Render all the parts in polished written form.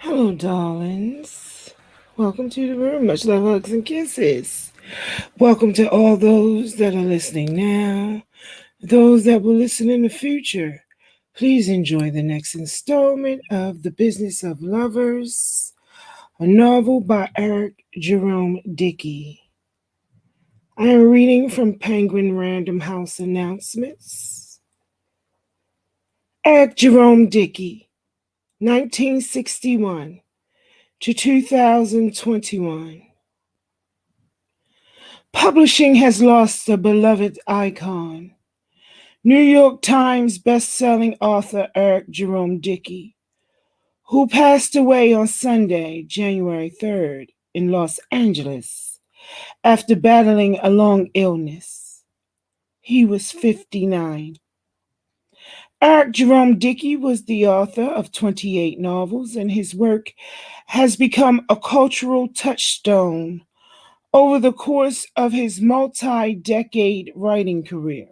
Hello, darlings. Welcome to the room. Much love, hugs, and kisses. Welcome to all those that are listening now, those that will listen in the future. Please enjoy the next installment of The Business of Lovers, a novel by Eric Jerome Dickey. I am reading from Penguin Random House Announcements. Eric Jerome Dickey, 1961 to 2021. Publishing has lost a beloved icon. New York Times best-selling author Eric Jerome Dickey, who passed away on Sunday, January 3rd, in Los Angeles after battling a long illness. He was 59. Eric Jerome Dickey was the author of 28 novels, and his work has become a cultural touchstone over the course of his multi-decade writing career,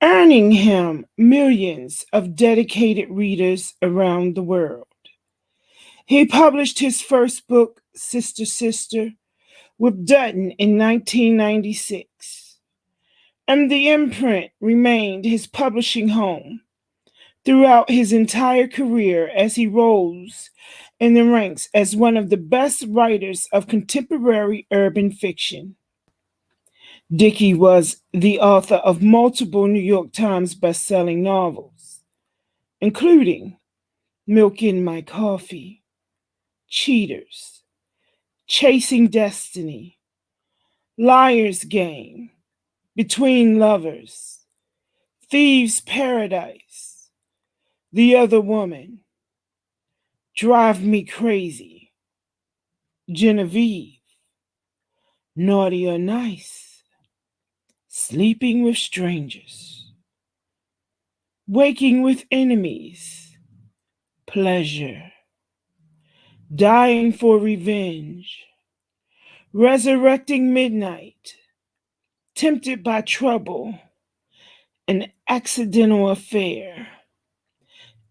earning him millions of dedicated readers around the world. He published his first book, Sister Sister, with Dutton in 1996, and the imprint remained his publishing home throughout his entire career as he rose in the ranks as one of the best writers of contemporary urban fiction. Dickey was the author of multiple New York Times best-selling novels, including Milk in My Coffee, Cheaters, Chasing Destiny, Liar's Game, Between Lovers, Thieves' Paradise, The Other Woman, Drive Me Crazy, Genevieve, Naughty or Nice, Sleeping with Strangers, Waking with Enemies, Pleasure, Dying for Revenge, Resurrecting Midnight, Tempted by Trouble, An Accidental Affair,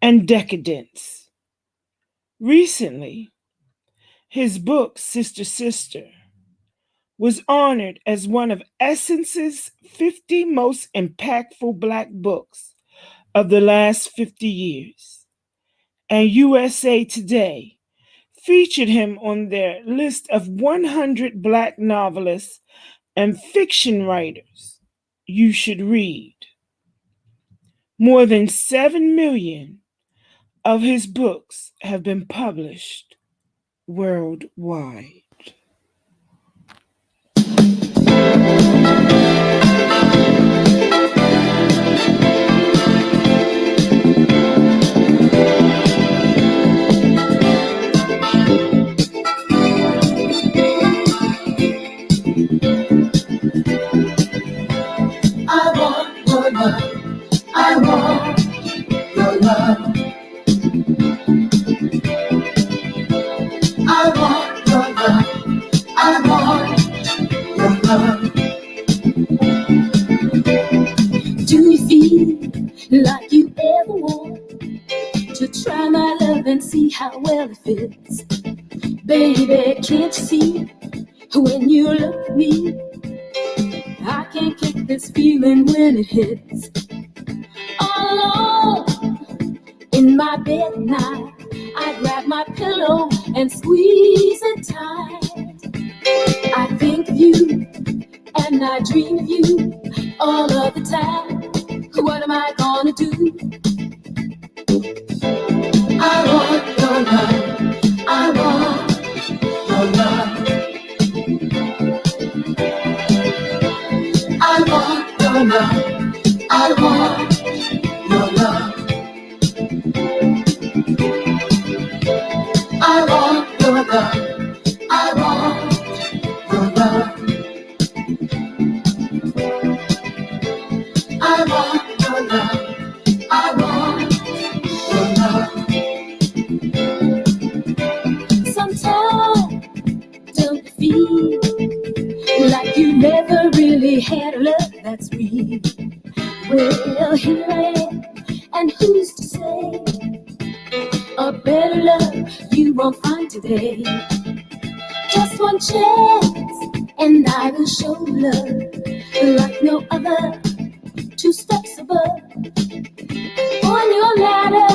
and Decadence. Recently, his book, Sister Sister, was honored as one of Essence's 50 most impactful Black books of the last 50 years, and USA Today featured him on their list of 100 Black novelists and fiction writers you should read. More than 7 million of his books have been published worldwide. I want your love. I want your love. I want your love. I want your love. Do you feel like you ever want to try my love and see how well it fits? Baby, can't you see when you look at me? I can't kick this feeling when it hits. All alone in my bed at night, I grab my pillow and squeeze it tight. I think of you and I dream of you all of the time. What am I gonna do? I want your love. I want your love. I want your love. I want your love. I want your love. I want your love. I want your love. I want your love. Sometimes don't you feel like you never really had a love that's real? Well, here I am, and who's to say A better love you won't find today. Just one chance, and I will show love like no other. 2 steps above. On your ladder,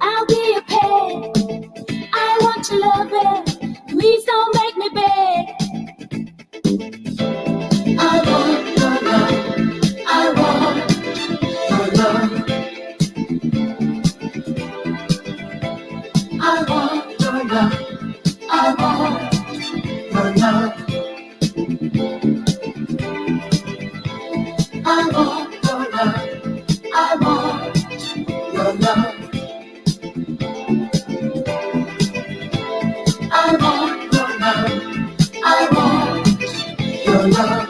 I'll be a pet. I want your loving. Please don't make me beg. I want your love. I want your love. I want your love. I want your love. I want your love. I want your love. I want your love. I want your love.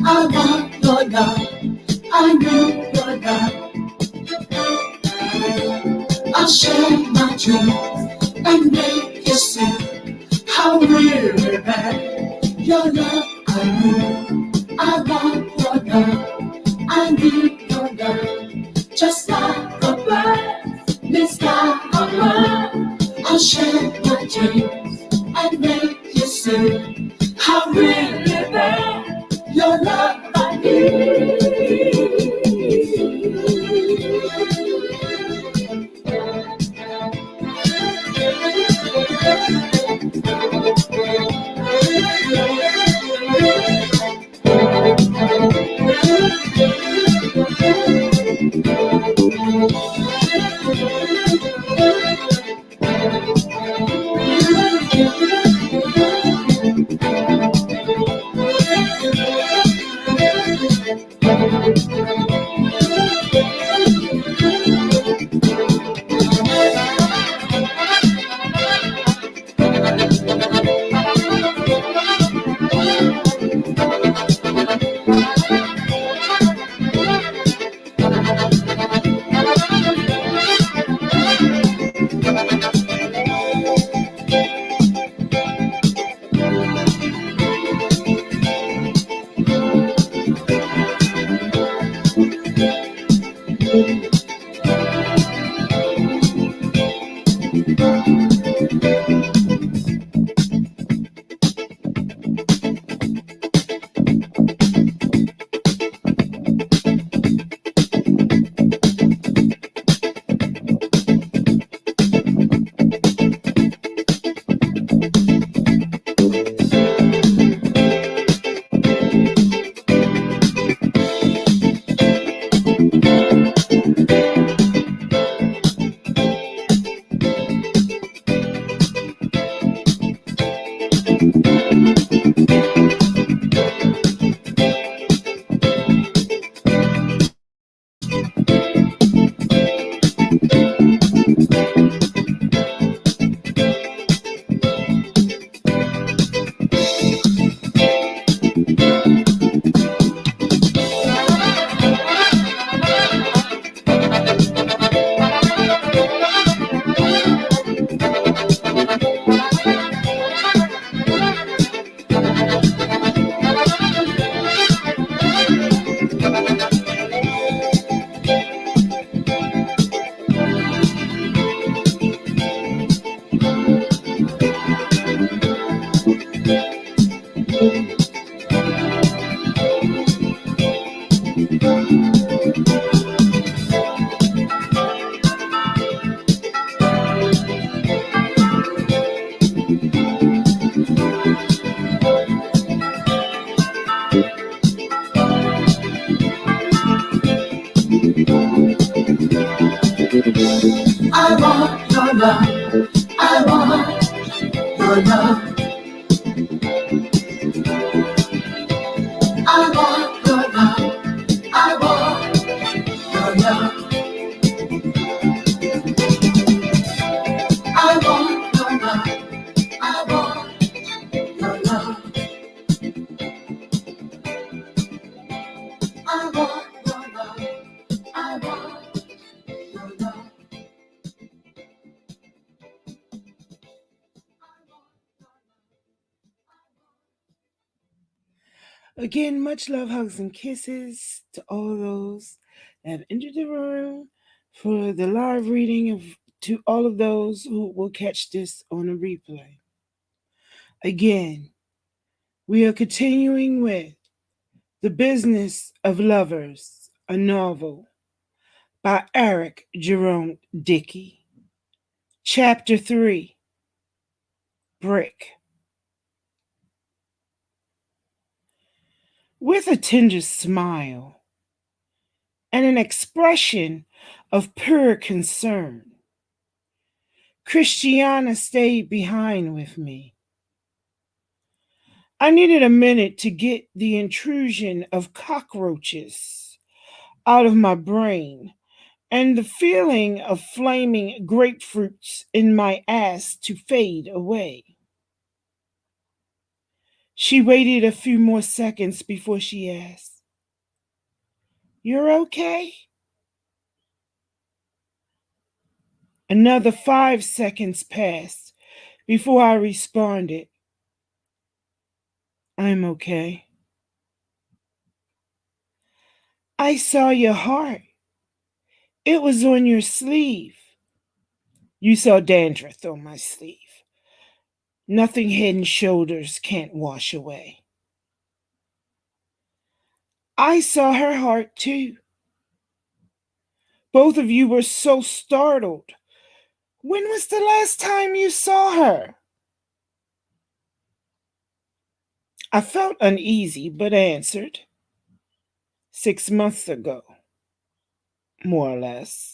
I want your love. I need your love. I'll share my dreams and make you see how really bad your love I need. I want your love. I need your love. Just like a bird needs like a bird. I'll share my dreams and make you see how really bad your love I need. I want your love. I want your love. I want your love. I want your love. I want your love. I want your love. I want your love. I want your love. Again, much love, hugs, and kisses to all those that have entered the room for the live reading of to all of those who will catch this on a replay. Again, we are continuing with The Business of Lovers, a novel by Eric Jerome Dickey. Chapter 3, Brick. With a tender smile and an expression of pure concern, Christiana stayed behind with me. I needed a minute to get the intrusion of cockroaches out of my brain and the feeling of flaming grapefruits in my ass to fade away. She waited a few more seconds before she asked, "You're okay?" Another 5 seconds passed before I responded, "I'm okay." "I saw your heart. It was on your sleeve." "You saw dandruff on my sleeve. Nothing head and shoulders can't wash away." "I saw her heart too. Both of you were so startled. When was the last time you saw her?" I felt uneasy, but answered, "6 months ago, more or less."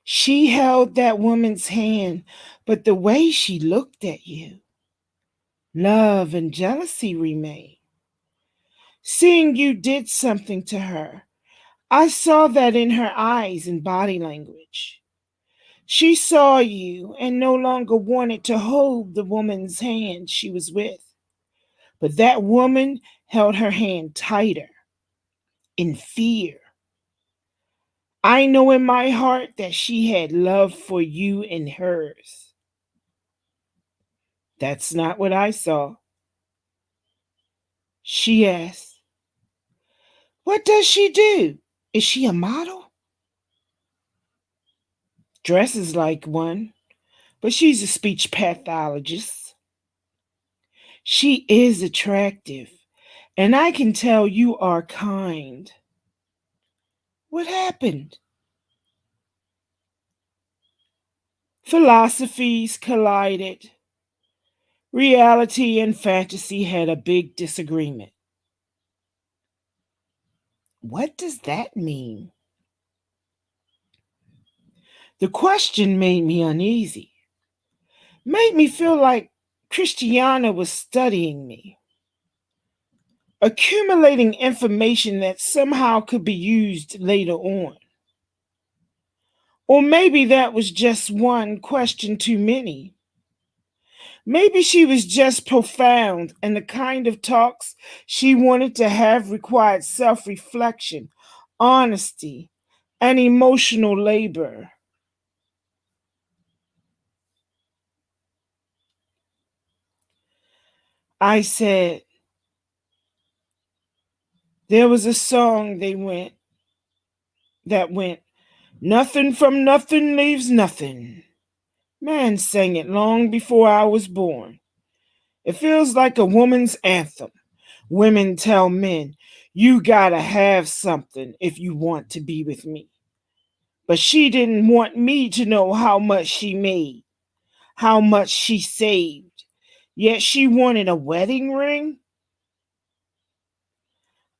"She held that woman's hand, but the way she looked at you, love and jealousy remain. Seeing you did something to her, I saw that in her eyes and body language. She saw you and no longer wanted to hold the woman's hand she was with, but that woman held her hand tighter in fear. I know in my heart that she had love for you in hers." "That's not what I saw." She asked, "What does she do? Is she a model?" "Dresses like one, but she's a speech pathologist." "She is attractive, and I can tell you are kind." "What happened?" Philosophies collided. Reality and fantasy had a big disagreement. "What does that mean?" The question made me uneasy, made me feel like Christiana was studying me, accumulating information that somehow could be used later on. Or maybe that was just one question too many. Maybe she was just profound, and the kind of talks she wanted to have required self reflection, honesty, and emotional labor. I said, "There was a song that went, 'Nothing from nothing leaves nothing.' Man sang it long before I was born. It feels like a woman's anthem. Women tell men, 'You gotta have something if you want to be with me.' But she didn't want me to know how much she made, how much she saved. Yet she wanted a wedding ring."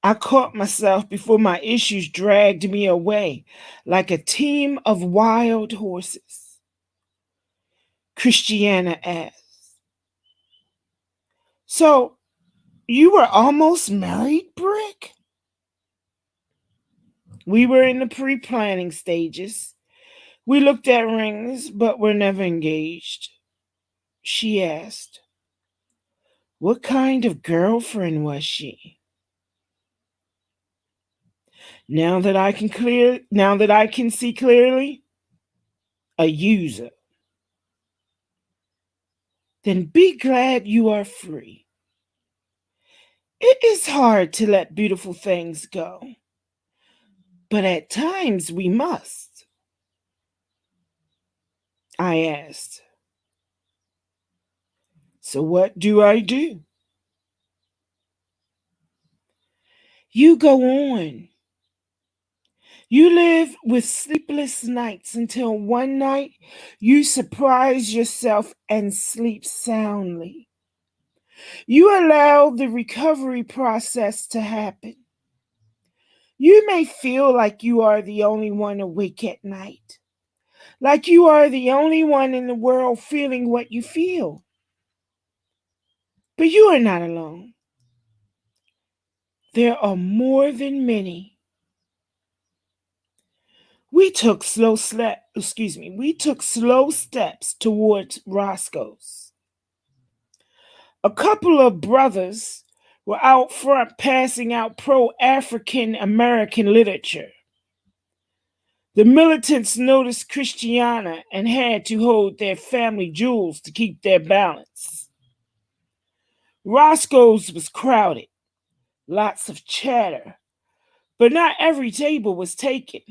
I caught myself before my issues dragged me away like a team of wild horses. Christiana asked, "So you were almost married, Brick?" "We were in the pre planning stages. We looked at rings, but were never engaged." She asked, "What kind of girlfriend was she?" Now that I can see clearly, a user." "Then be glad you are free." It is hard to let beautiful things go, but at times we must. I asked. So what do I do? You go on. You live with sleepless nights until one night you surprise yourself and sleep soundly. You allow the recovery process to happen. You may feel like you are the only one awake at night, like you are the only one in the world feeling what you feel. But you are not alone. There are more than many. We took slow steps towards Roscoe's. A couple of brothers were out front passing out pro-African American literature. The militants noticed Christiana and had to hold their family jewels to keep their balance. Roscoe's was crowded, lots of chatter, but not every table was taken.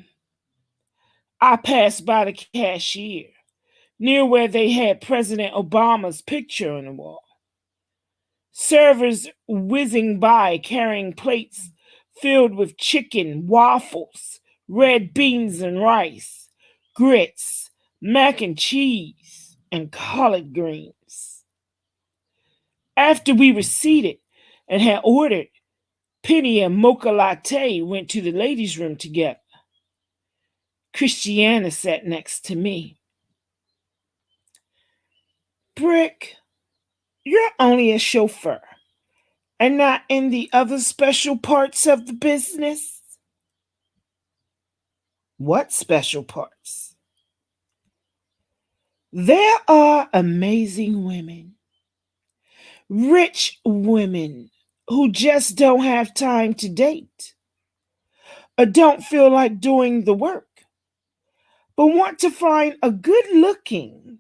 I passed by the cashier, near where they had President Obama's picture on the wall. Servers whizzing by carrying plates filled with chicken, waffles, red beans and rice, grits, mac and cheese, and collard greens. After we were seated and had ordered, Penny and Mocha Latte went to the ladies' room together. Christiana sat next to me. Brick, you're only a chauffeur and not in the other special parts of the business. What special parts? There are amazing women, rich women who just don't have time to date or don't feel like doing the work, but want to find a good looking,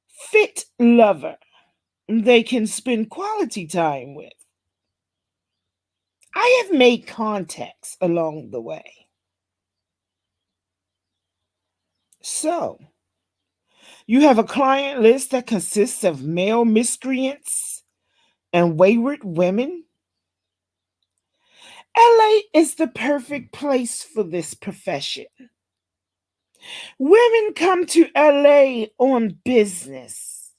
fit lover they can spend quality time with. I have made contacts along the way. So, you have a client list that consists of male miscreants and wayward women? LA is the perfect place for this profession. Women come to LA on business,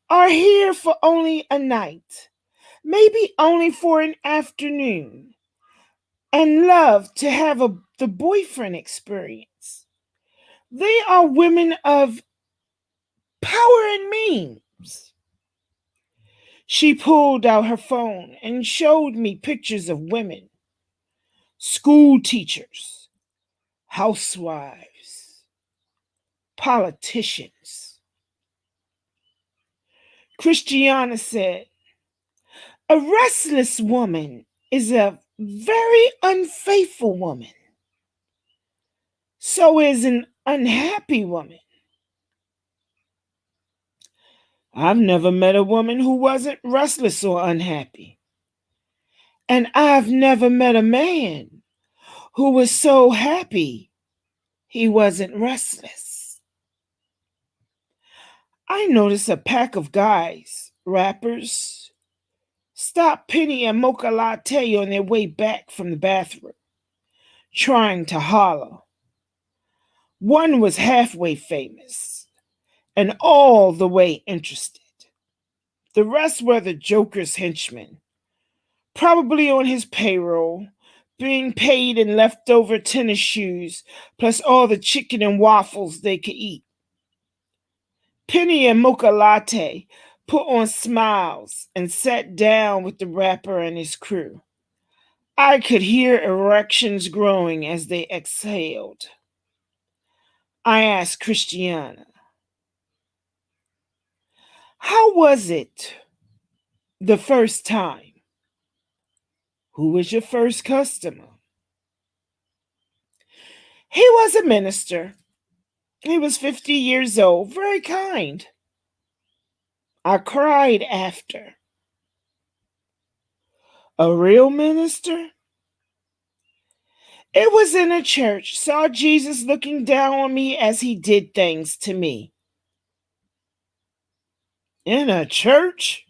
are here for only a night, maybe only for an afternoon, and love to have the boyfriend experience. They are women of power and means. She pulled out her phone and showed me pictures of women, school teachers, housewives, politicians. Christiana said, a restless woman is a very unfaithful woman. So is an unhappy woman. I've never met a woman who wasn't restless or unhappy. And I've never met a man who was so happy he wasn't restless. I noticed a pack of guys, rappers, stopped Penny and Mocha Latte on their way back from the bathroom, trying to holler. One was halfway famous and all the way interested. The rest were the Joker's henchmen, probably on his payroll, being paid in leftover tennis shoes, plus all the chicken and waffles they could eat. Penny and Mocha Latte put on smiles and sat down with the rapper and his crew. I could hear erections growing as they exhaled. I asked Christiana, how was it the first time? Who was your first customer? He was a minister. He was 50 years old, very kind. I cried after. A real minister? It was in a church. Saw Jesus looking down on me as he did things to me. In a church?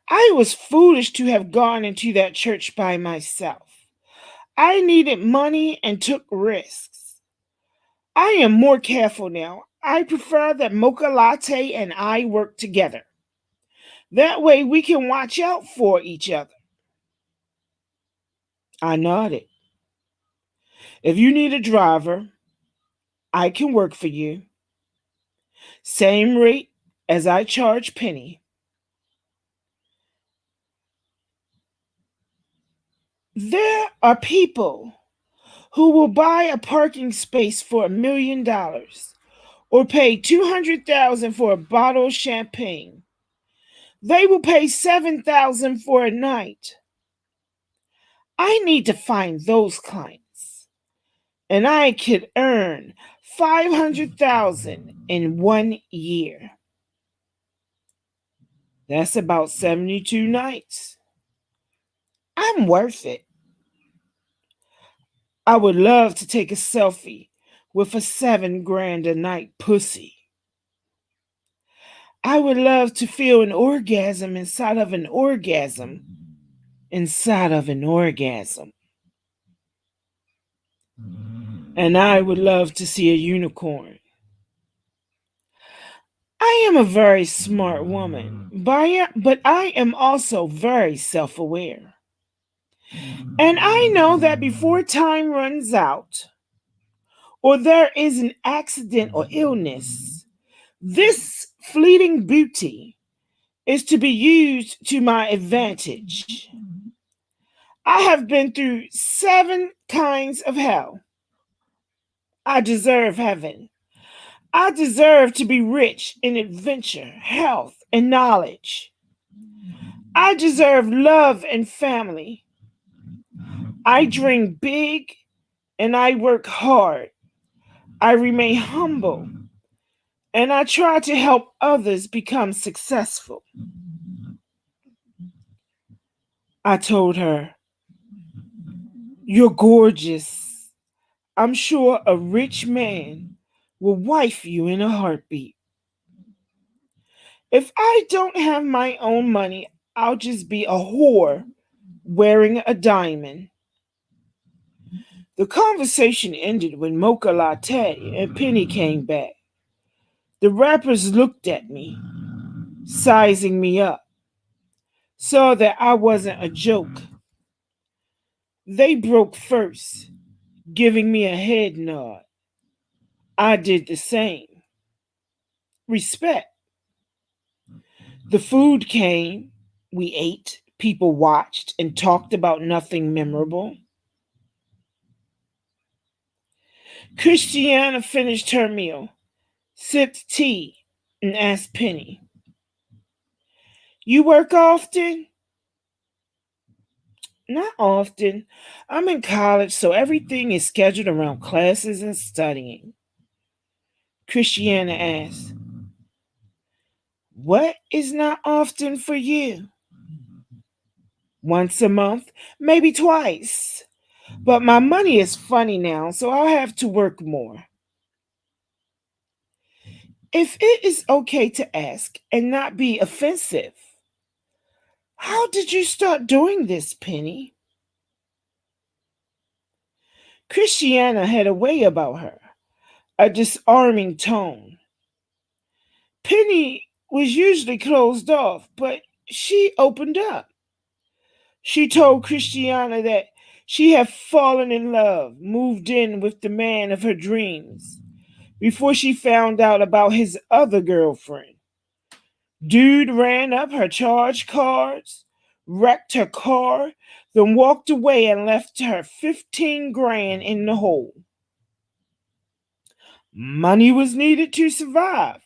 I was foolish to have gone into that church by myself. I needed money and took risks. I am more careful now. I prefer that Mocha Latte and I work together. That way we can watch out for each other. I nodded. If you need a driver, I can work for you. Same rate as I charge Penny. There are people who will buy a parking space for $1 million or pay $200,000 for a bottle of champagne. They will pay $7,000 for a night. I need to find those clients, and I could earn $500,000 in 1 year. That's about 72 nights. I'm worth it. I would love to take a selfie with a $7,000 a night pussy. I would love to feel an orgasm inside of an orgasm inside of an orgasm. And I would love to see a unicorn. I am a very smart woman, but I am also very self-aware. And I know that before time runs out, or there is an accident or illness, this fleeting beauty is to be used to my advantage. I have been through 7 kinds of hell. I deserve heaven. I deserve to be rich in adventure, health, and knowledge. I deserve love and family. I dream big and I work hard. I remain humble and I try to help others become successful. I told her, "You're gorgeous. I'm sure a rich man will wife you in a heartbeat. If I don't have my own money, I'll just be a whore wearing a diamond." The conversation ended when Mocha Latte and Penny came back. The rappers looked at me, sizing me up, saw that I wasn't a joke. They broke first, giving me a head nod. I did the same. Respect. The food came, we ate, people watched, and talked about nothing memorable. Christiana finished her meal, sipped tea, and asked Penny, "You work often?" "Not often. I'm in college, so everything is scheduled around classes and studying." Christiana asked, "What is not often for you?" "Once a month, maybe twice. But my money is funny now, so I'll have to work more." If it is okay to ask and not be offensive, how did you start doing this, Penny? Christiana had a way about her, a disarming tone. Penny was usually closed off, but she opened up. She told Christiana that she had fallen in love, moved in with the man of her dreams, before she found out about his other girlfriend. Dude ran up her charge cards, wrecked her car, then walked away and left her 15 grand in the hole. Money was needed to survive.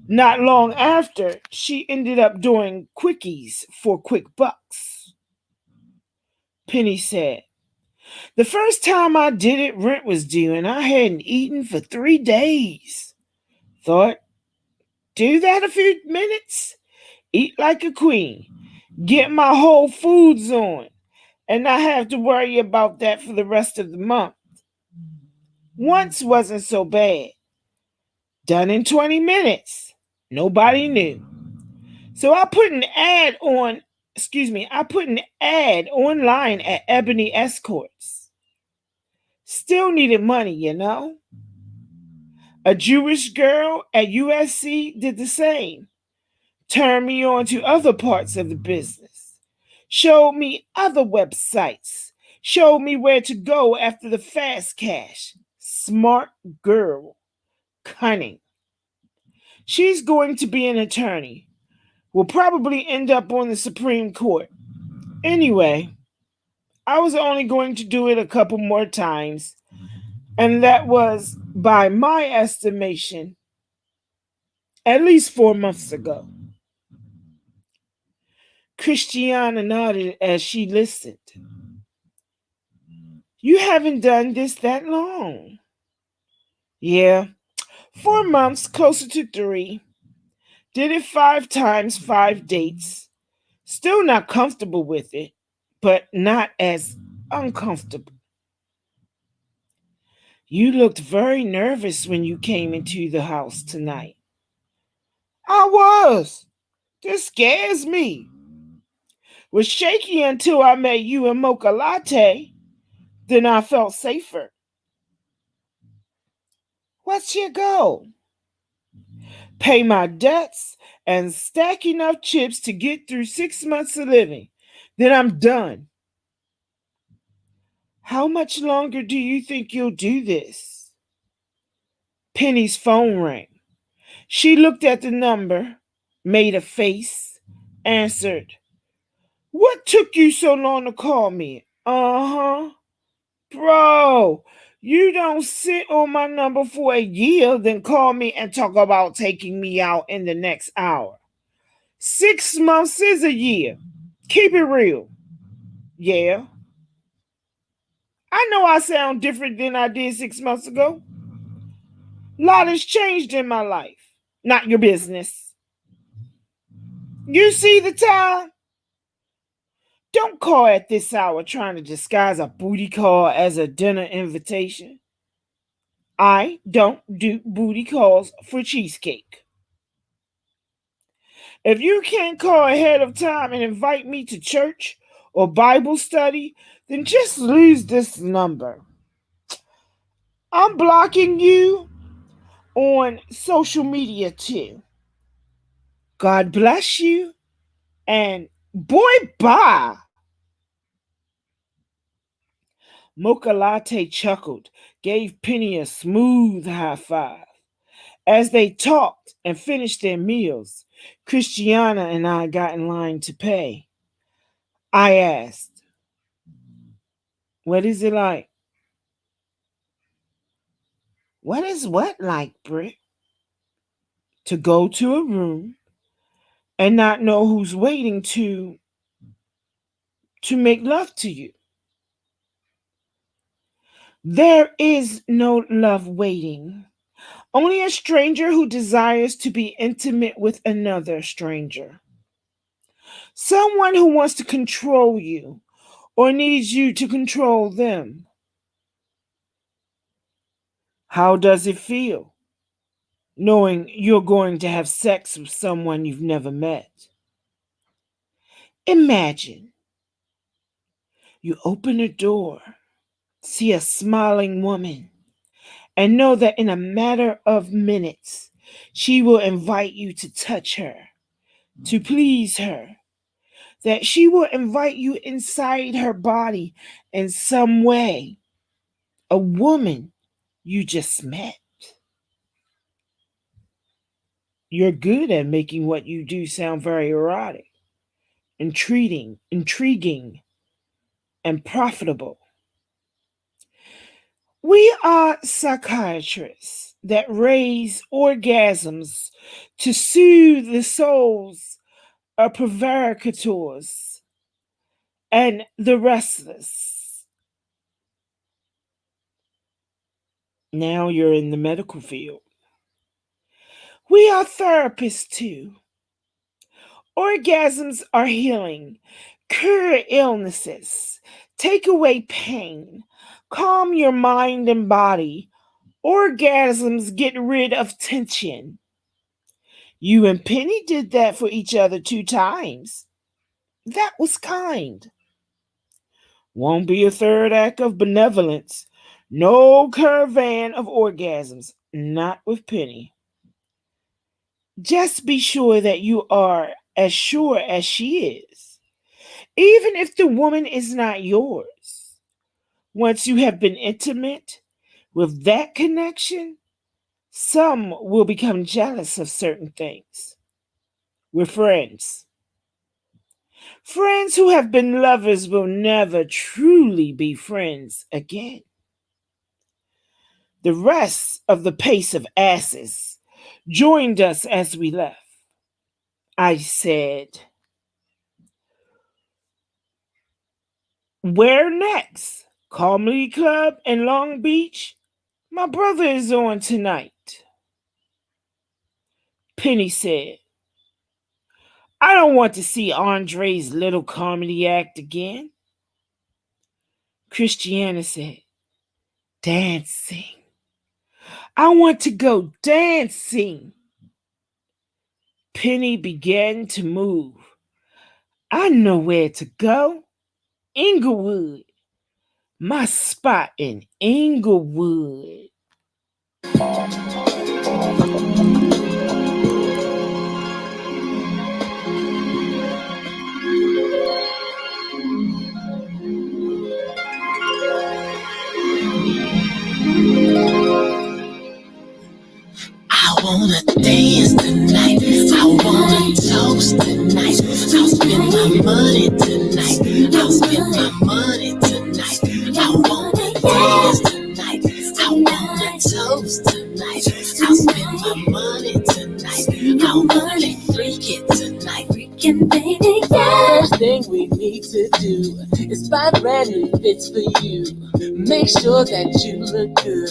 Not long after, she ended up doing quickies for quick bucks. Penny said, "The first time I did it, rent was due and I hadn't eaten for 3 days. Thought, do that a few minutes, eat like a queen, get my Whole Foods on, and not have to worry about that for the rest of the month. Once wasn't so bad. Done in 20 minutes. Nobody knew. So I put an ad online at Ebony Escorts. Still needed money, you know. A Jewish girl at USC did the same. Turned me on to other parts of the business. Showed me other websites. Showed me where to go after the fast cash. Smart girl. Cunning. She's going to be an attorney. Will probably end up on the Supreme Court. Anyway, I was only going to do it a couple more times, and that was, by my estimation, at least 4 months ago. Christiana nodded as she listened. You haven't done this that long. Yeah, 4 months, closer to 3. Did it 5 times, 5 dates. Still not comfortable with it, but not as uncomfortable. You looked very nervous when you came into the house tonight. I was. This scares me. Was shaky until I met you and Mocha Latte. Then I felt safer. What's your goal? Pay my debts and stack enough chips to get through 6 months of living. Then I'm done. How much longer do you think you'll do this? Penny's phone rang. She looked at the number, made a face, answered. What took you so long to call me? Uh-huh. Bro, you don't sit on my number for a year, then call me and talk about taking me out in the next hour. 6 months is a year. Keep it real. Yeah. I know I sound different than I did 6 months ago. A lot has changed in my life. Not your business. You see the time? Don't call at this hour trying to disguise a booty call as a dinner invitation. I don't do booty calls for cheesecake. If you can't call ahead of time and invite me to church or Bible study, then just lose this number. I'm blocking you on social media too. God bless you, and boy, bye. Mocha Latte chuckled, gave Penny a smooth high five. As they talked and finished their meals, Christiana and I got in line to pay. I asked, what is it like? What is what like, Britt? To go to a room and not know who's waiting to make love to you. There is no love waiting. Only a stranger who desires to be intimate with another stranger. Someone who wants to control you or needs you to control them. How does it feel knowing you're going to have sex with someone you've never met? Imagine you open a door, see a smiling woman, and know that in a matter of minutes, she will invite you to touch her, to please her, that she will invite you inside her body in some way. A woman you just met. You're good at making what you do sound very erotic, intriguing, and profitable. We are psychiatrists that raise orgasms to soothe the souls of provocateur and the restless. Now you're in the medical field. We are therapists too. Orgasms are healing, cure illnesses, take away pain, calm your mind and body. Orgasms get rid of tension. You and Penny did that for each other 2 times. That was kind. Won't be a third act of benevolence. No caravan of orgasms. Not with Penny. Just be sure that you are as sure as she is. Even if the woman is not yours. Once you have been intimate with that connection, some will become jealous of certain things. We're friends. Friends who have been lovers will never truly be friends again. The rest of the pace of asses joined us as we left. I said, "Where next? Comedy Club in Long Beach? My brother is on tonight." Penny said, "I don't want to see Andre's little comedy act again." Christiana said, "Dancing. I want to go dancing." Penny began to move. "I know where to go. Inglewood. My spot in Inglewood." I wanna dance tonight. I wanna toast tonight. I'll spend my money tonight. I'll spend my money tonight. I wanna dance tonight. I wanna toast tonight. I'll spend my money tonight. I wanna freak it tonight. Freaking baby, yeah. First thing we need to do is buy brand new fits for you. Make sure that you look good.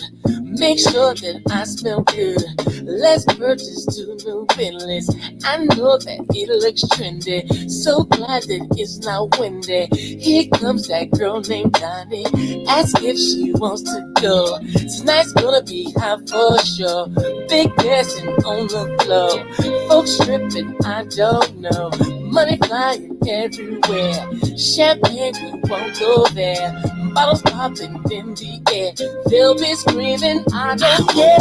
Make sure that I smell good. Let's purchase 2 new Bentleys. I know that it looks trendy. So glad that it's not windy. Here comes that girl named Donnie. Ask if she wants to go. Tonight's gonna be hot for sure. Big dancing on the floor. Folks stripping, I don't know. Money flying everywhere. Champagne, we won't go there. Bottles popping in the air. They'll be screaming, I don't care.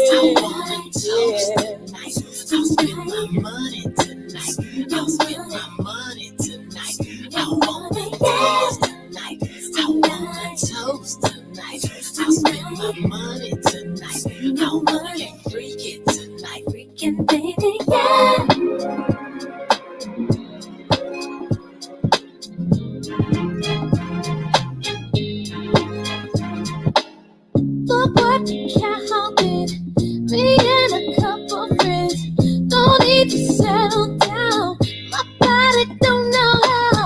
I wanna toast tonight. I'll spend my money tonight. I'll spend my money tonight. I wanna dance tonight. I wanna toast tonight. I'll spend my money tonight. I wanna freak it tonight. Freaking baby, yeah. But what can't help it? Me and a couple friends don't need to settle down. My body don't know how.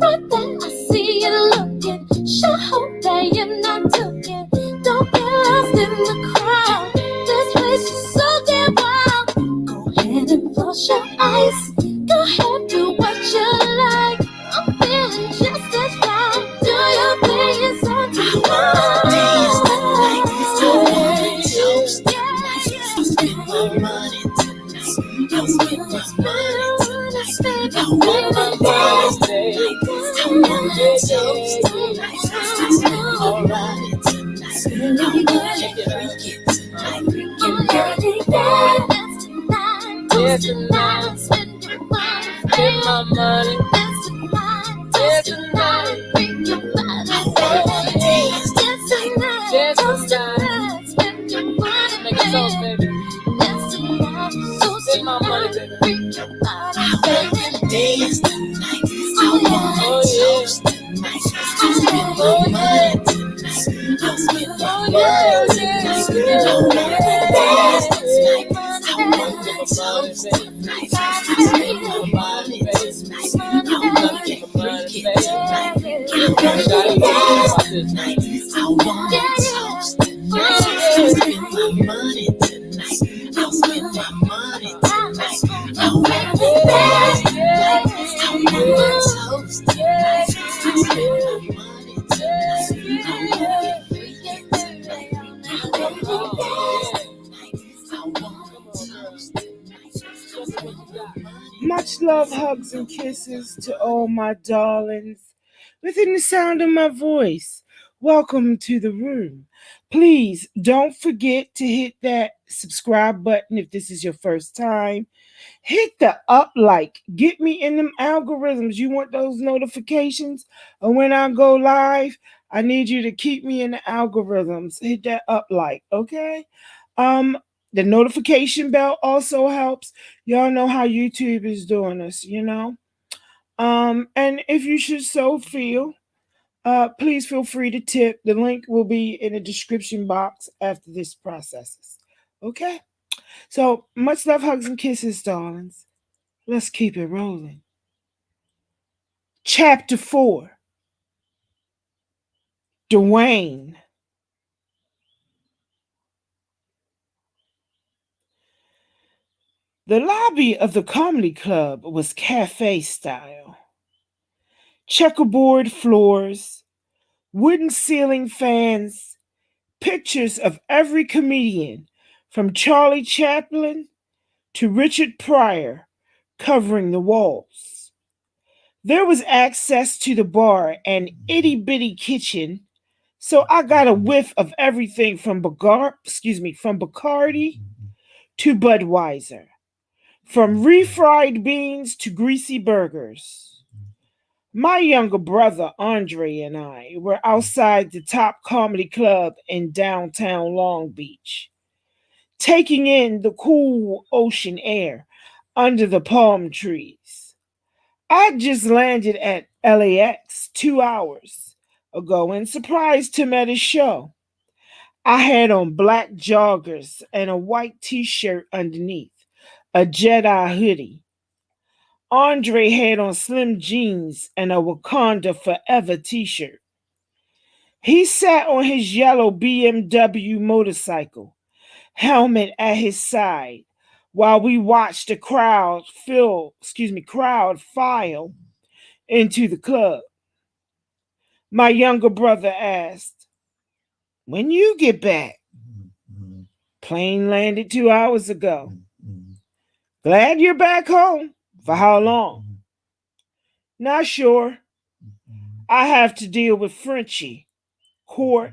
Right then I see you looking. Sure hope that you're not looking. Don't get lost in the crowd. This place is so damn wild. Go ahead and close your eyes. Go ahead, do what you like. I'm feeling just as fine. Do your thing, it's on tonight. My money tonight. I'll spend my money tonight. I wanna dance tonight. I wanna toast tonight. I'll spend my money tonight. I wanna freak it tonight. Freaking dirty dance tonight. Dance tonight. Spend your money. Spend my money. Dance tonight. Dance tonight. Freak your body. I wanna dance tonight. Dance tonight. Spend your money. Make it so, baby. Spend my money, baby. I wanna dance tonight. I wanna toast tonight. I'll spend my money tonight. I'll spend my money tonight. I wanna dance tonight. I wanna toast tonight. I'll spend my money tonight. I wanna freak it tonight. I wanna dance tonight. I wanna toast tonight. I'll spend my money tonight. I'll spend my money tonight. I wanna Much love, hugs, and kisses to all my darlings within the sound of my voice. Welcome to the room. Please don't forget to hit that subscribe button if this is your first time. Hit the up like. Get me in them algorithms. You want those notifications? Or when I go live, I need you to keep me in the algorithms. Hit that up like, okay? Um, the notification bell also helps. Y'all know how YouTube is doing us. And if you should so feel, please feel free to tip. The link will be in the description box after this processes. Okay? So much love, hugs, and kisses, darlings. Let's keep it rolling. Chapter 4. Dwayne. The lobby of the comedy club was cafe style. Checkerboard floors, wooden ceiling fans, pictures of every comedian from Charlie Chaplin to Richard Pryor covering the walls. There was access to the bar and itty bitty kitchen, so I got a whiff of everything from Bacardi to Budweiser, from refried beans to greasy burgers. My younger brother Andre and I were outside the top comedy club in downtown Long Beach, taking in the cool ocean air under the palm trees. I just landed at LAX 2 hours ago and surprised him at his show. I had on black joggers and a white t-shirt underneath, a Jedi hoodie. Andre had on slim jeans and a Wakanda Forever t-shirt. He sat on his yellow BMW motorcycle, helmet at his side, while we watched the crowd file into the club. My younger brother asked, "When you get back?" "Plane landed 2 hours ago." "Glad you're back home." "For how long?" "Not sure. I have to deal with Frenchie, court,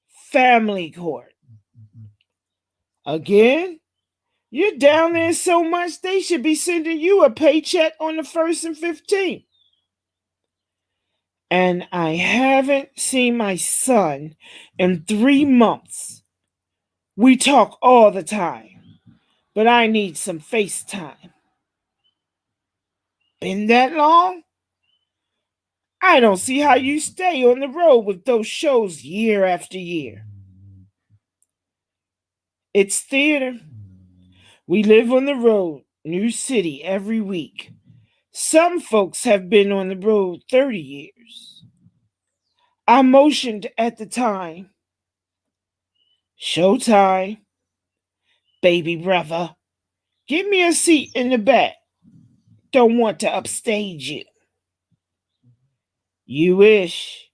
family court." "Again? You're down there so much they should be sending you a paycheck on the 1st and 15th. And I haven't seen my son in 3 months. We talk all the time, but I need some FaceTime." "Been that long? I don't see how you stay on the road with those shows year after year." "It's theater. We live on the road, new city every week. Some folks have been on the road 30 years. I motioned at the time. "Showtime. Baby brother, give me a seat in the back. Don't want to upstage you." "You wish."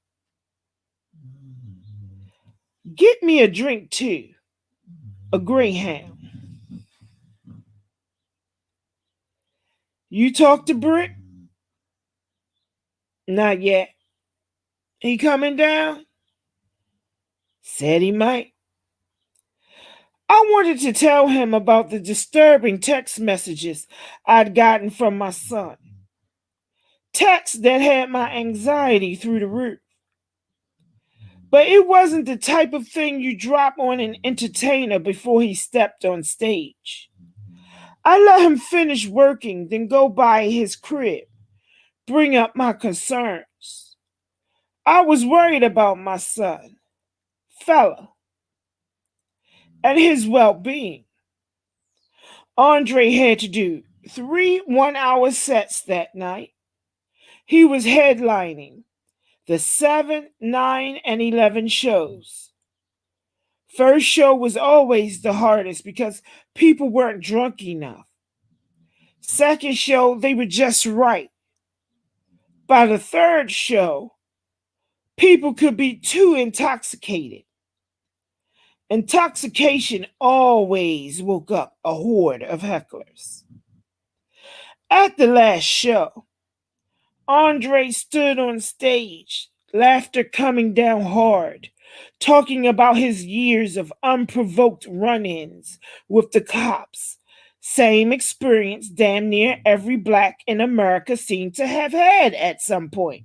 "Get me a drink too. A Greyhound." "You talked to Brick?" "Not yet." "He coming down?" "Said he might." I wanted to tell him about the disturbing text messages I'd gotten from my son. Texts that had my anxiety through the roof. But it wasn't the type of thing you drop on an entertainer before he stepped on stage. I let him finish working, then go by his crib, bring up my concerns. I was worried about my son, fella, and his well-being. Andre had to do 3 1-hour sets that night. He was headlining the 7, 9, and 11 shows. First show was always the hardest because people weren't drunk enough. Second show, they were just right. By the third show, people could be too intoxicated. Intoxication always woke up a horde of hecklers. At the last show, Andre stood on stage, laughter coming down hard, talking about his years of unprovoked run ins with the cops. Same experience damn near every black in America seemed to have had at some point.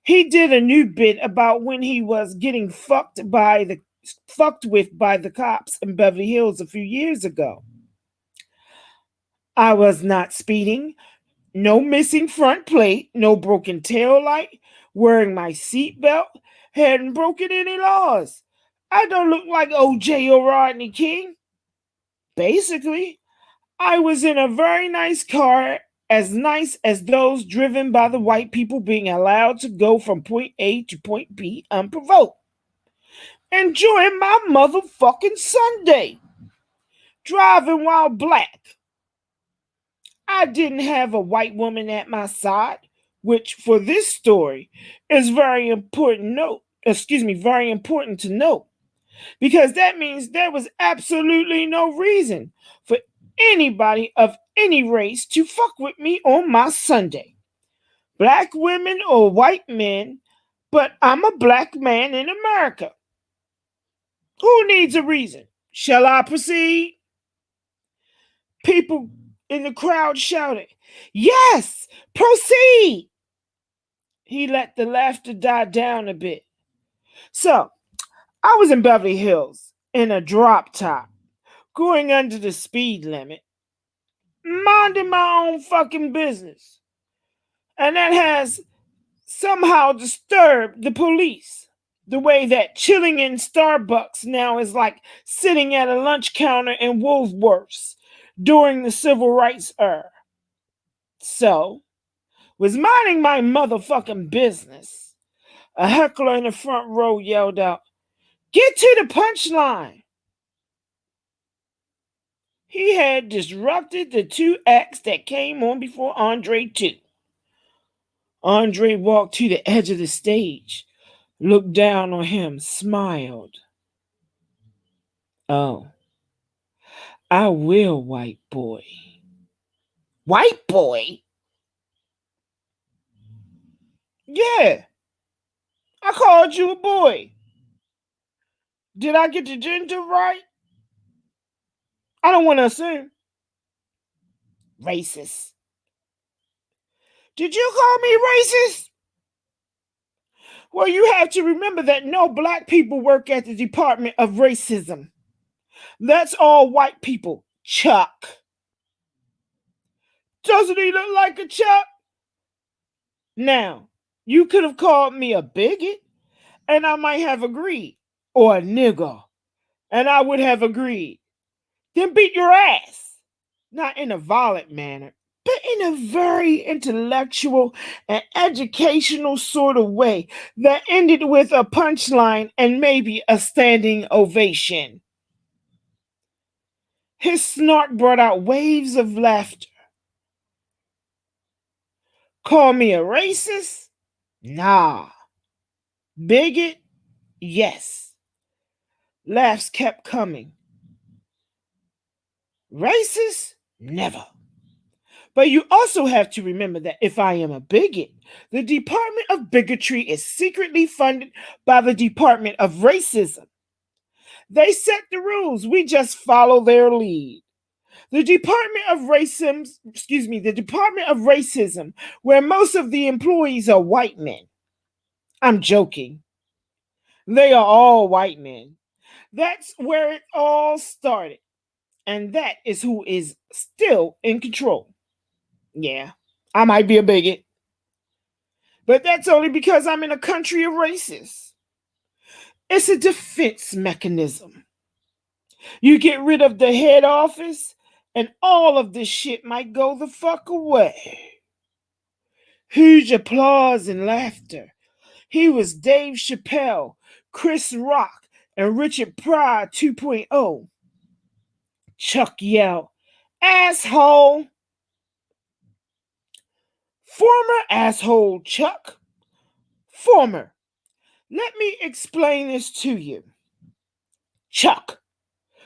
He did a new bit about when he was getting fucked with by the cops in Beverly Hills a few years ago. I was not speeding, no missing front plate, no broken tail light, wearing my seatbelt, hadn't broken any laws. I don't look like OJ or Rodney King. Basically, I was in a very nice car, as nice as those driven by the white people being allowed to go from point A to point B unprovoked. Enjoying my motherfucking Sunday. Driving while black. I didn't have a white woman at my side, which for this story is very important to note, because that means there was absolutely no reason for anybody of any race to fuck with me on my Sunday. Black women or white men, but I'm a black man in America. Who needs a reason? Shall I proceed? People in the crowd shouted, "Yes, proceed!" He let the laughter die down a bit. So, I was in Beverly Hills in a drop top, going under the speed limit, minding my own fucking business. And that has somehow disturbed the police. The way that chilling in Starbucks now is like sitting at a lunch counter in Woolworths during the civil rights era. So, was minding my motherfucking business. A heckler in the front row yelled out, "Get to the punchline!" He had disrupted the two acts that came on before Andre, too. Andre walked to the edge of the stage, looked down on him, smiled. "Oh, I will, white boy." "White boy?" "Yeah, I called you a boy. Did I get the gender right? I don't want to assume." "Racist." "Did you call me racist?" "Well, you have to remember that no black people work at the Department of Racism. That's all white people, Chuck." "Doesn't he look like a Chuck?" "Now, you could have called me a bigot, and I might have agreed. Or a nigger, and I would have agreed. Then beat your ass. Not in a violent manner, but in a very intellectual and educational sort of way that ended with a punchline and maybe a standing ovation." His snark brought out waves of laughter. "Call me a racist? Nah. Bigot? Yes." Laughs kept coming. "Racist? Never. But you also have to remember that if I am a bigot, the Department of Bigotry is secretly funded by the Department of Racism. They set the rules, we just follow their lead. The Department of Racism, where most of the employees are white men." I'm joking. They are all white men. That's where it all started. And that is who is still in control. Yeah, I might be a bigot, but that's only because I'm in a country of racists. It's a defense mechanism. You get rid of the head office, and all of this shit might go the fuck away. Huge applause and laughter. He was Dave Chappelle, Chris Rock, and Richard Pryor 2.0. Chuck yelled, "Asshole!" Former asshole Chuck. Former. Let me explain this to you. Chuck,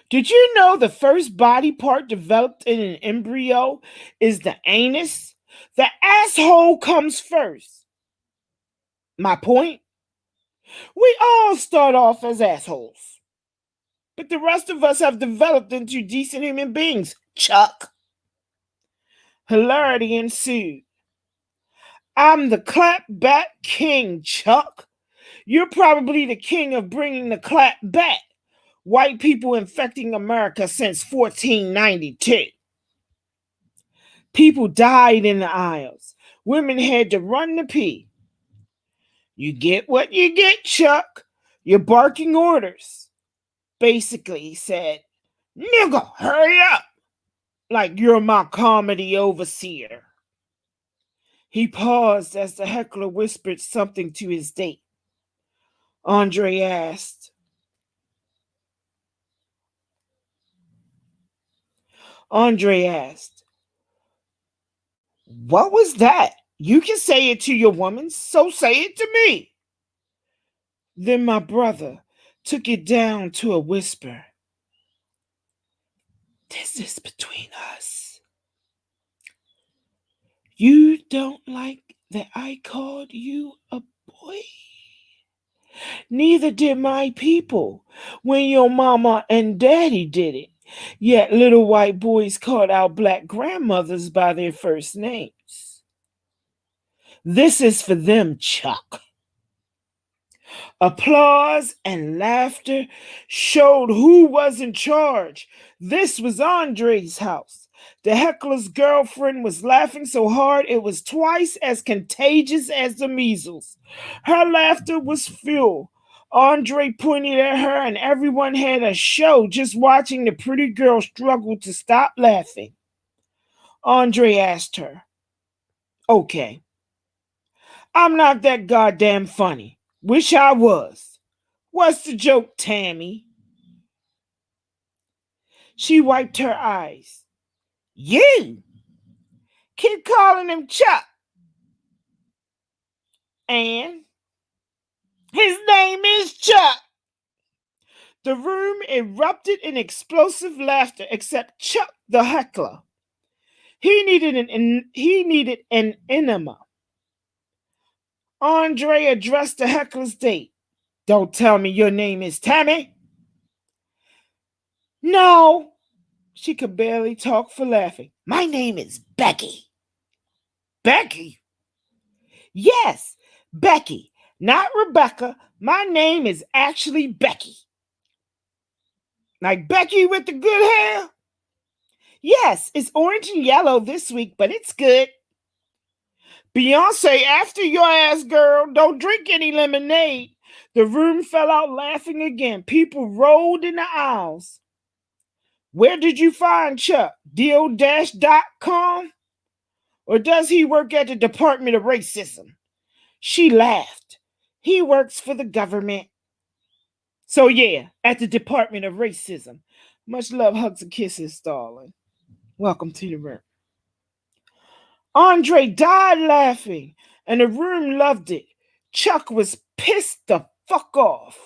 did you know the first body part developed in an embryo is the anus? The asshole comes first. My point? We all start off as assholes. But the rest of us have developed into decent human beings, Chuck. Hilarity ensued. I'm the clapback king, Chuck. You're probably the king of bringing the clap back. White people infecting America since 1492. People died in the aisles. Women had to run to pee. You get what you get, Chuck. You're barking orders. Basically, he said, nigga, hurry up. Like you're my comedy overseer. He paused as the heckler whispered something to his date. Andre asked, what was that? You can say it to your woman, so say it to me. Then my brother took it down to a whisper. This is between us. You don't like that I called you a boy? Neither did my people when your mama and daddy did it. Yet little white boys called our black grandmothers by their first names. This is for them, Chuck. Applause and laughter showed who was in charge. This was Andre's house. The heckler's girlfriend was laughing so hard it was twice as contagious as the measles. Her laughter was full. Andre pointed at her, and everyone had a show just watching the pretty girl struggle to stop laughing. Andre asked her, okay, I'm not that goddamn funny. Wish I was. What's the joke, Tammy? She wiped her eyes. You! Keep calling him Chuck. And his name is Chuck. The room erupted in explosive laughter except Chuck the heckler. He needed an enema. Andre addressed the heckler's date. Don't tell me your name is Tammy. No. She could barely talk for laughing. My name is Becky. Becky? Yes, Becky. Not Rebecca. My name is actually Becky. Like Becky with the good hair? Yes, it's orange and yellow this week, but it's good. Beyonce, after your ass, girl. Don't drink any lemonade. The room fell out laughing again. People rolled in the aisles. Where did you find Chuck? Deal-com? Or does he work at the Department of Racism? She laughed. He works for the government. So yeah, at the Department of Racism. Much love, hugs, and kisses, darling. Welcome to the room. Andre died laughing, and the room loved it. Chuck was pissed the fuck off.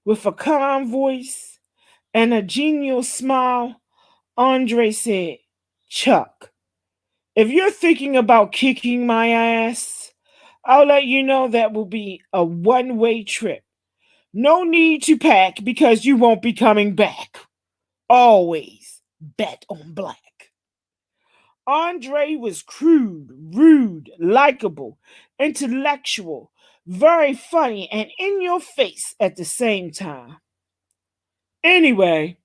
With a calm voice and a genial smile, Andre said, Chuck, if you're thinking about kicking my ass, I'll let you know that will be a one-way trip. No need to pack because you won't be coming back. Always bet on black. Andre was crude, rude, likable, intellectual, very funny, and in your face at the same time. Anyway,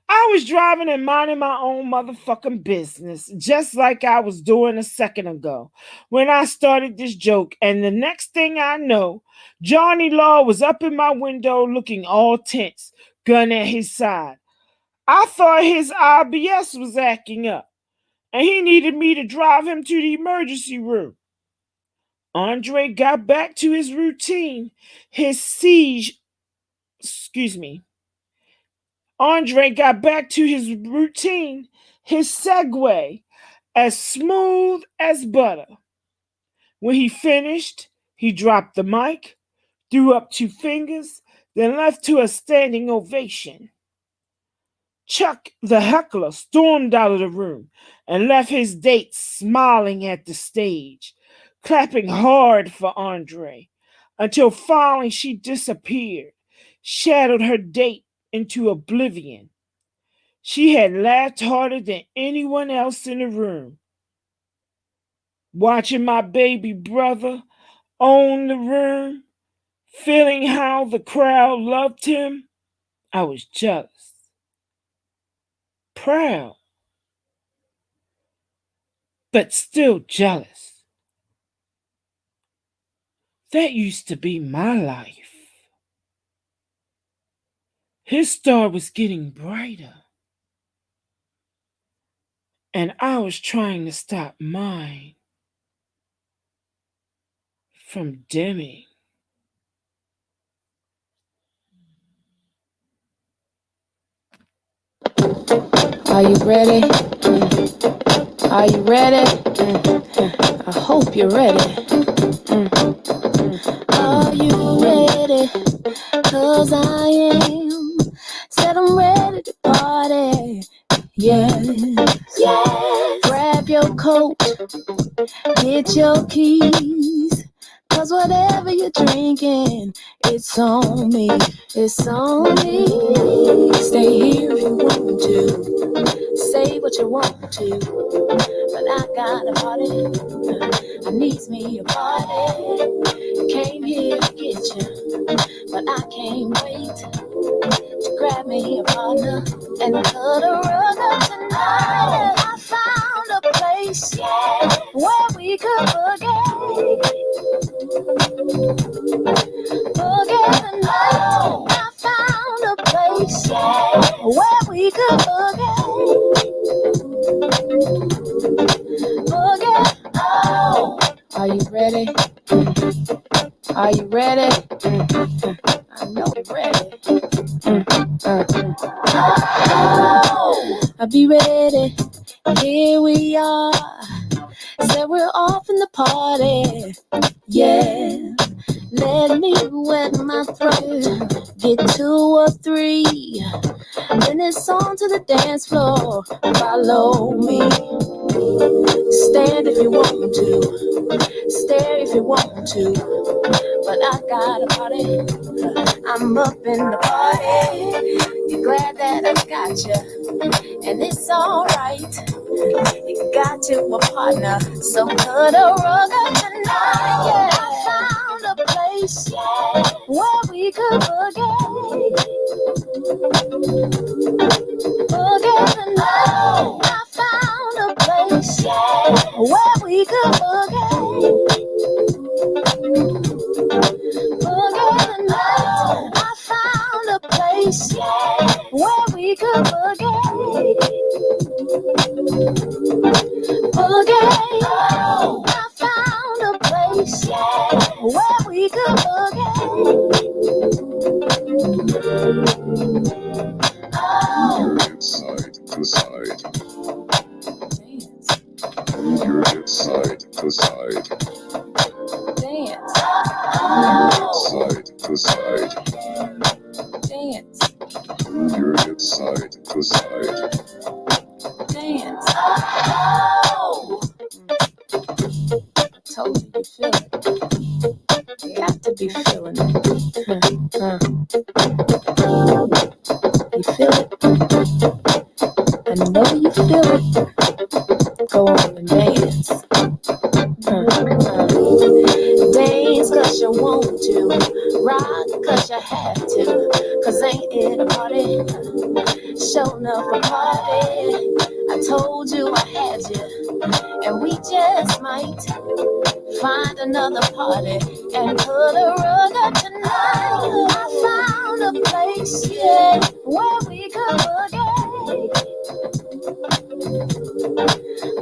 I was driving and minding my own motherfucking business, just like I was doing a second ago, when I started this joke, and the next thing I know, Johnny Law was up in my window looking all tense, gun at his side. I thought his IBS was acting up, and he needed me to drive him to the emergency room. Andre got back to his routine, Andre got back to his routine, his segue, as smooth as butter. When he finished, he dropped the mic, threw up two fingers, then left to a standing ovation. Chuck the heckler stormed out of the room and left his date smiling at the stage, clapping hard for Andre, until finally she disappeared, shadowed her date into oblivion. She had laughed harder than anyone else in the room. Watching my baby brother own the room, feeling how the crowd loved him, I was jealous, proud, but still jealous. That used to be my life. His star was getting brighter, and I was trying to stop mine from dimming. Are you ready? Are you ready? I hope you're ready. Are you ready? 'Cause I am. Said I'm ready to party. Yeah. Yeah. Grab your coat. Get your keys. 'Cause whatever you're drinking, it's on me. It's on me. Stay here if you want to. Say what you want to. But I got a party. I needs me a party. Came here to get you, but I can't wait to grab me a partner and cut a rug up tonight. I found a place where we could boogie tonight. I found a place where we could boogie. Oh, are you ready? Are you ready? I know you're ready. I'll be ready. Here we are. Said we're off in the party. Yeah. Let me wet my throat. Get 2 or 3. Then it's on to the dance floor. Follow me. Stand if you want to. Stare if you want to. But I got a party. I'm up in the party. You're glad that I got you. And it's alright. You got you a partner. So cut a rug up tonight. Yeah, I found a place where we could boogie. Boogie tonight. I found a place where we could boogie. Boogie tonight. I found a place where we could boogie. Boogie. I found a place where we could boogie. Side to side. Move your hips side to side. Dance. Side to side. Dance. Move your hips side to side. Dance. Told you feel it. You got to be feeling it. You feel it? I know you feel it. Go on and dance. Dance 'cause you want to. Rock 'cause you have to. 'Cause ain't it a party? Show enough a party. I told you I had you. And we just might find another party and put a rug up tonight. I found a place, where we could boogie.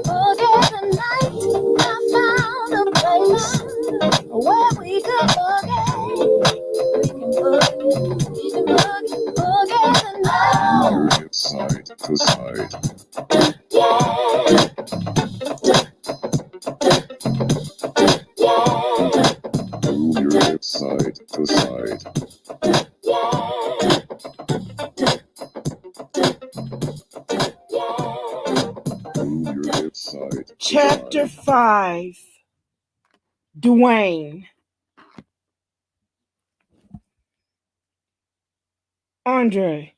Boogie tonight. I found a place where we could boogie. We can boogie tonight. Move your hips side to side. Yeah. hip side to side. Move your hip side to Chapter side. 5. Dwayne. Andre,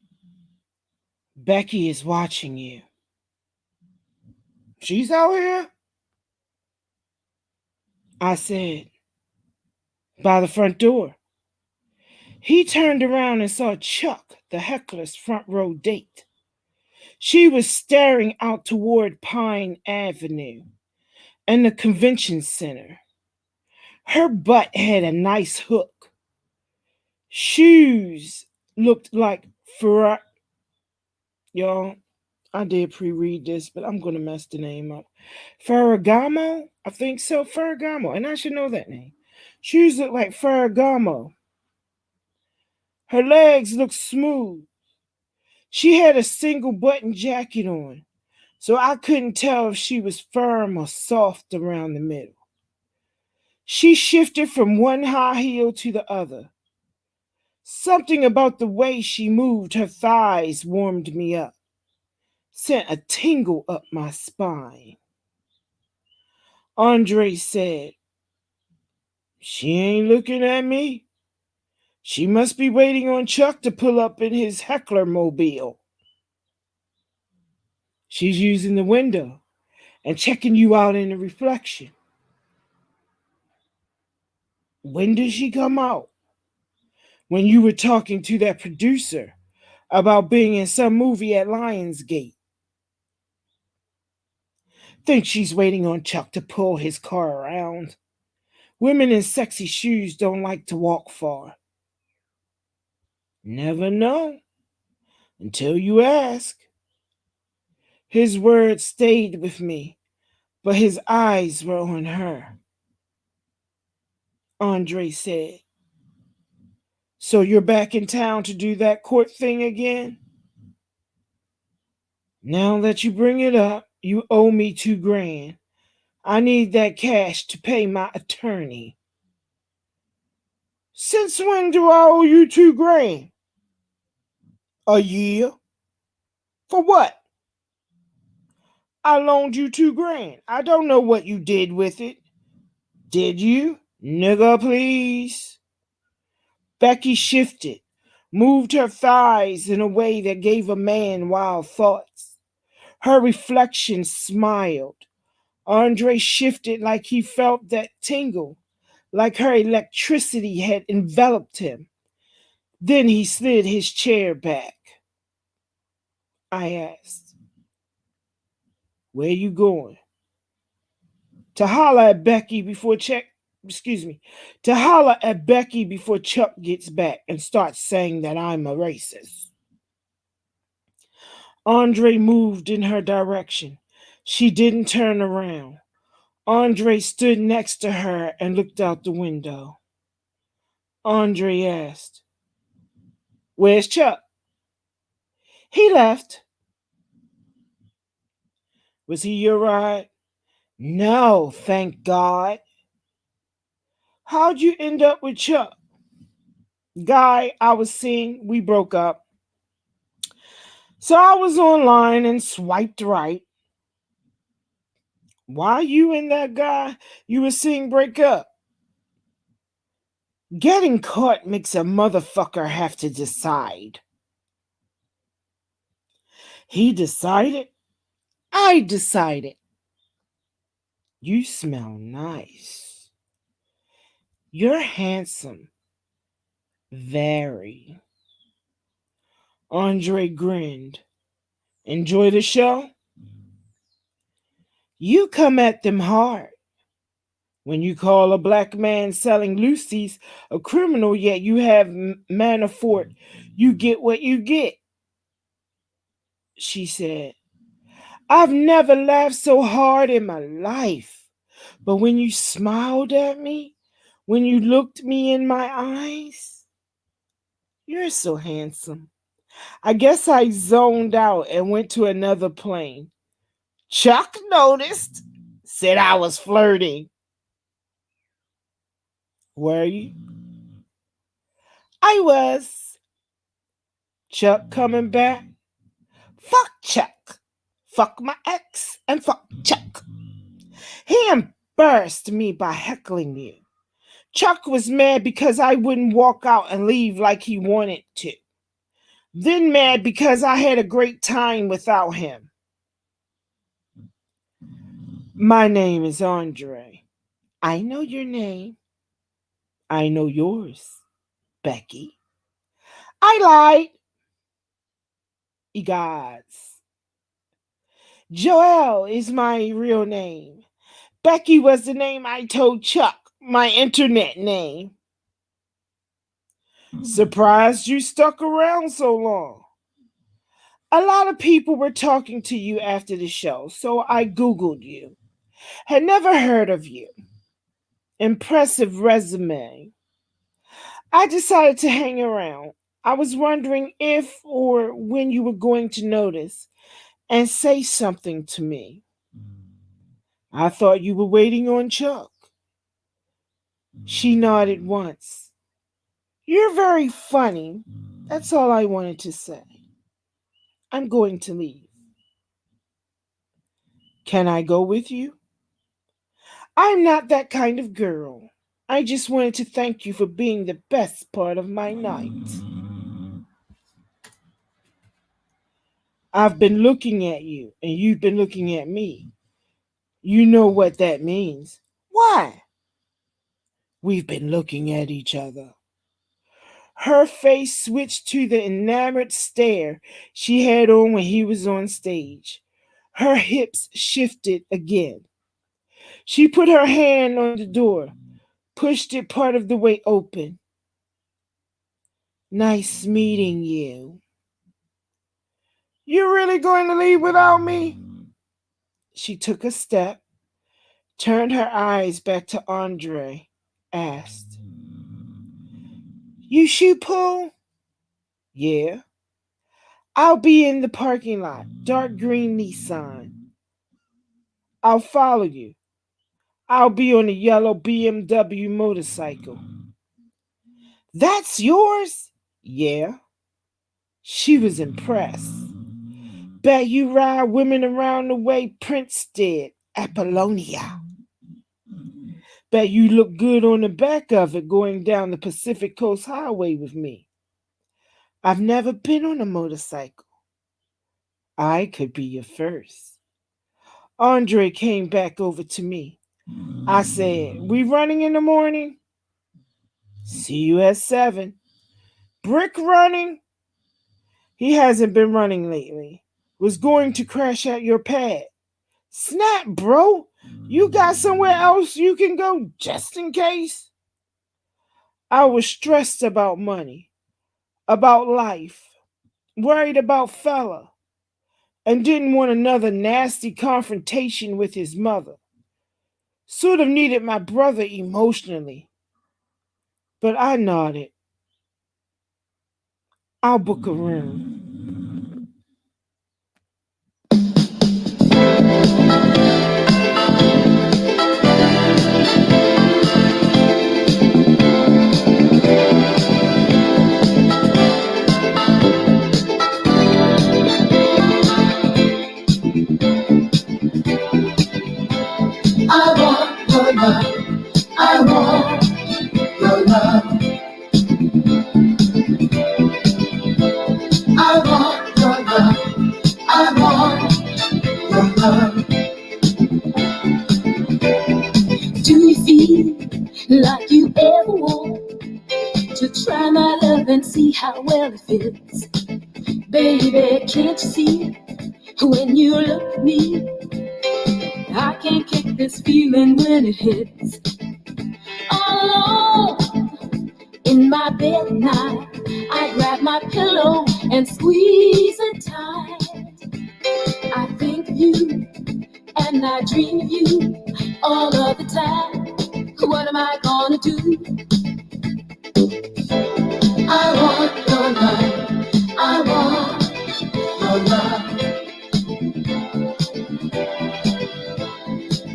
Becky is watching you. She's out here? I said, by the front door. He turned around and saw Chuck, the heckler's front row date. She was staring out toward Pine Avenue and the convention center. Her butt had a nice hook. Shoes looked like y'all, I did pre-read this, but I'm going to mess the name up. Ferragamo? I think so, Ferragamo. And I should know that name. Shoes look like Ferragamo. Her legs looked smooth. She had a single button jacket on, so I couldn't tell if she was firm or soft around the middle. She shifted from one high heel to the other. Something about the way she moved her thighs warmed me up, sent a tingle up my spine. Andre said, "She ain't looking at me. She must be waiting on Chuck to pull up in his heckler mobile. She's using the window and checking you out in the reflection." When did she come out? When you were talking to that producer about being in some movie at Lionsgate. Think she's waiting on Chuck to pull his car around. Women in sexy shoes don't like to walk far. Never know until you ask. His words stayed with me, but his eyes were on her. Andre said, "So you're back in town to do that court thing again?" "Now that you bring it up, you owe me $2,000. I need that cash to pay my attorney." "Since when do I owe you $2,000? A year. For what?" "I loaned you $2,000. I don't know what you did with it." "Did you? Nigga, please." Becky shifted, moved her thighs in a way that gave a man wild thoughts. Her reflection smiled. Andre shifted like he felt that tingle, like her electricity had enveloped him. Then he slid his chair back. I asked, "Where you going?" To holler at Becky before Chuck gets back and starts saying that I'm a racist. Andre moved in her direction. She didn't turn around. Andre stood next to her and looked out the window. Andre asked, "Where's Chuck?" "He left." "Was he your ride?" "No, thank God." "How'd you end up with Chuck?" "Guy I was seeing, we broke up. So I was online and swiped right." "Why you and that guy you were seeing break up?" "Getting caught makes a motherfucker have to decide." "He decided?" "I decided." "You smell nice." "You're handsome." "Very." Andre grinned. "Enjoy the show?" "You come at them hard. When you call a black man selling Lucy's a criminal, yet you have Manafort, you get what you get." She said, "I've never laughed so hard in my life. But when you smiled at me, when you looked me in my eyes, you're so handsome. I guess I zoned out and went to another plane. Chuck noticed, said I was flirting." "Were you?" I was. Chuck coming back? Fuck Chuck. Fuck my ex and fuck Chuck. He embarrassed me by heckling you. Chuck was mad because I wouldn't walk out and leave like he wanted to. Then mad because I had a great time without him. My name is Andre. I know your name. I know yours, Becky. I lied. Egods. Joelle is my real name. Becky was the name I told Chuck, my internet name. Surprised you stuck around so long. A lot of people were talking to you after the show, so I Googled you. Had never heard of you. Impressive resume. I decided to hang around. I was wondering if or when you were going to notice and say something to me. I thought you were waiting on Chuck. She nodded once. You're very funny. That's all I wanted to say. I'm going to leave. Can I go with you? I'm not that kind of girl. I just wanted to thank you for being the best part of my night. I've been looking at you, and you've been looking at me. You know what that means. Why? We've been looking at each other. Her face switched to the enamored stare she had on when he was on stage. Her hips shifted again. She put her hand on the door, pushed it part of the way open. Nice meeting you. You're really going to leave without me? She took a step, turned her eyes back to Andre, asked, You shoot pool? Yeah. I'll be in the parking lot, dark green Nissan. I'll follow you. I'll be on a yellow BMW motorcycle. That's yours? Yeah. She was impressed. Bet you ride women around the way Prince did, Apollonia. Bet you look good on the back of it going down the Pacific Coast Highway with me. I've never been on a motorcycle. I could be your first. Andre came back over to me. I said, We running in the morning? See you at 7. Brick running? He hasn't been running lately. Was going to crash at your pad. Snap, bro. You got somewhere else you can go just in case? I was stressed about money, about life, worried about fella, and didn't want another nasty confrontation with his mother. Sort of needed my brother emotionally. But I nodded. I'll book a room. I want your love. I want your love. I want your love. I want your love. Do you feel like you ever want to try my love and see how well it fits? Baby, can't you see when you look at me? I can't kick this feeling when it hits. All alone in my bed at night, I grab my pillow and squeeze it tight. I think of you and I dream of you all of the time. What am I gonna do? I want your love. I want your love.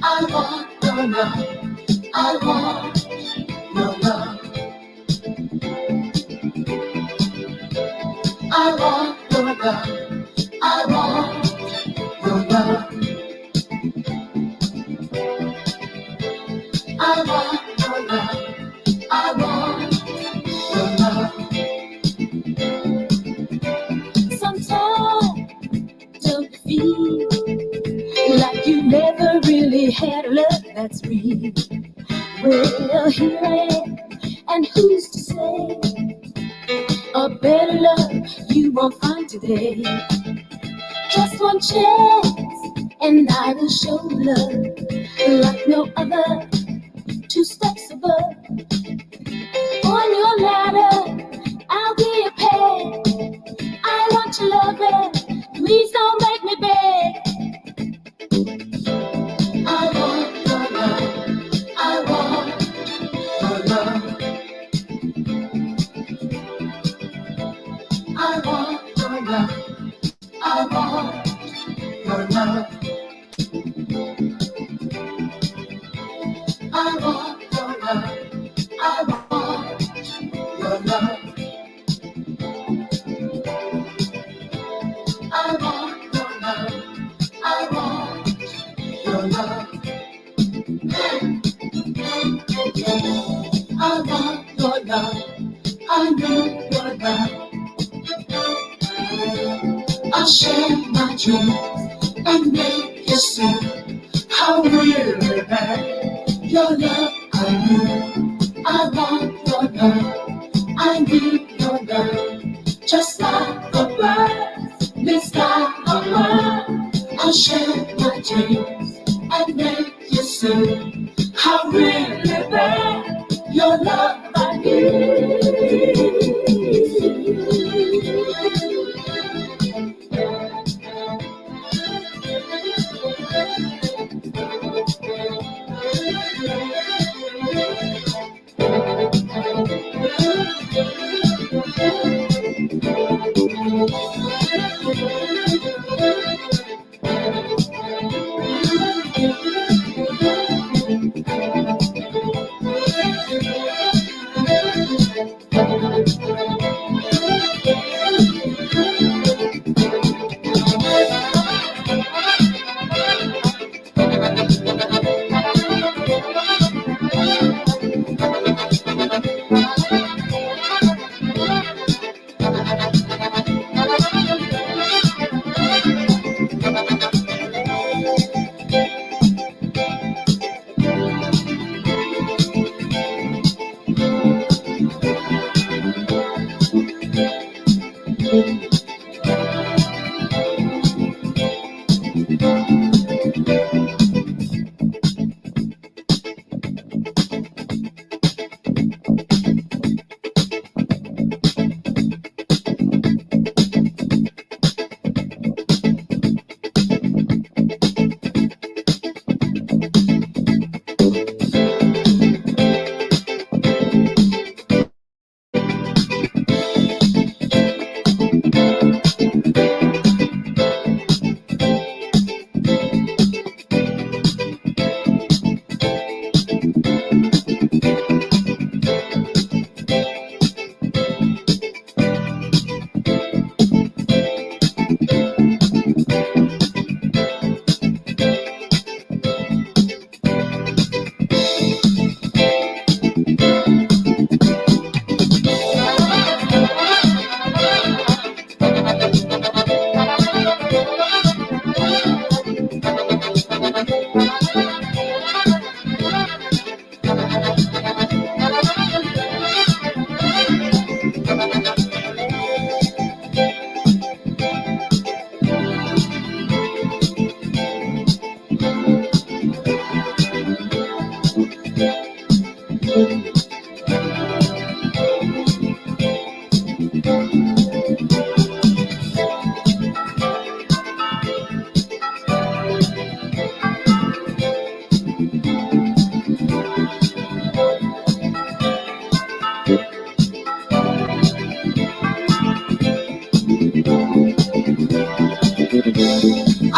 I want your love. I want your love. want your love. I want your love. I want your love. I want your love. Sometimes don't you feel like you never really had a love that's real? Well, here I am, and who's to say a better love you won't find today? Just one chance, and I will show love like no other. 2 steps above. On your ladder, I'll be a pet. I want your loving. Please don't make me beg. I want your love. I want your love. I want your love. I want your love. I want your love. I want your love. I want your love. I want your love. I want your love. I need your love. I'll share my dreams and make you see how really bad your love I need. I want your love. I need your love. Just like the birds, the sky above. I'll share my dreams and make you see how really bad your love I need.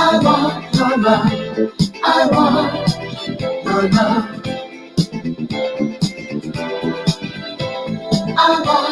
I want your love. I want your love. I want